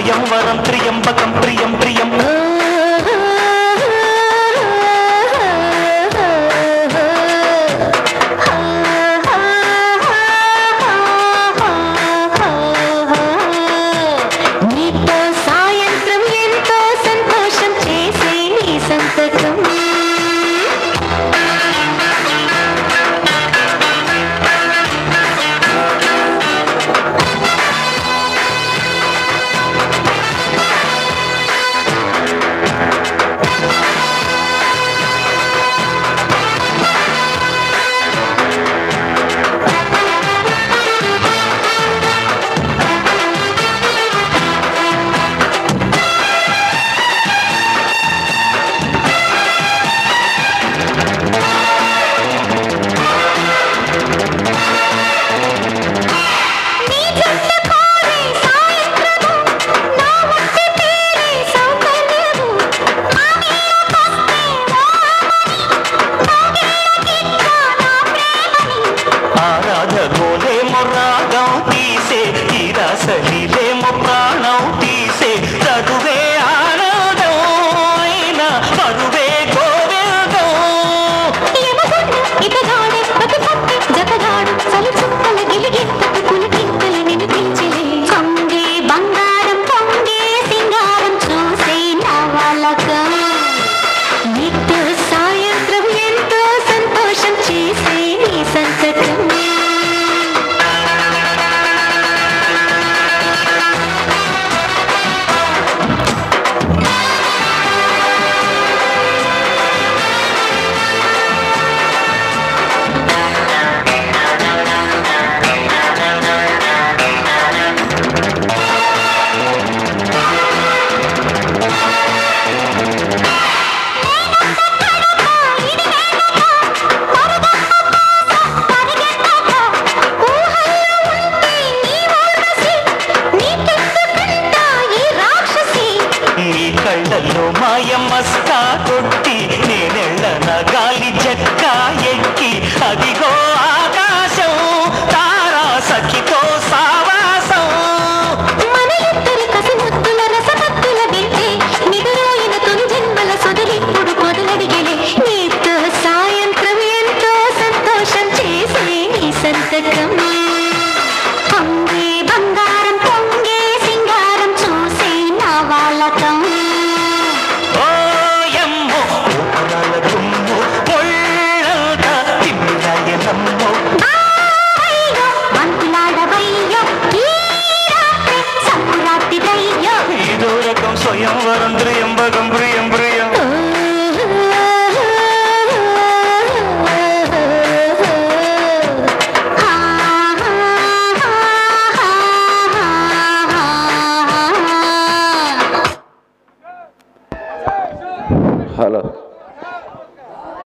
స్వయంవరం త్రియంబకం ప్రియం ప్రియం సలీలేమో ప్రాణం తీసే చదువే ఆనందం అయినా పరువే గోవిందం ఇతగాడే ప్రతిపత్తి జతగాడు చలి చుక్కల గిలిగిత్తకు పులికింతలు నిన్ను పిలిచిలే కొంగే బంగారం పొంగే సింగారం చూసే నవలకం నీతో సాయంత్రం ఎంతో సంతోషం చేసే నీ సంతకం కళ్ళల్లో మాయమస్కా కొట్టి నేనెళ్ళన గాలి జక్కా ఎక్కి అదిగో ఆకాశం తారా సఖితో సావాసం మన ఇద్దరి కసి ముద్దుల రసమత్తుల వింటే నిదురోయిన తొలి జన్మల సొదలిప్పుడు మొదలడిగలే నీతో సాయంత్రం ఎంతో సంతోషం చేసే నీ సంతకం పొంగే బంగారం పొంగే సింగారం చూసే నా వాళ్ళకం స్వయంవరం త్రియంబకం ప్రియం ప్రియం హలో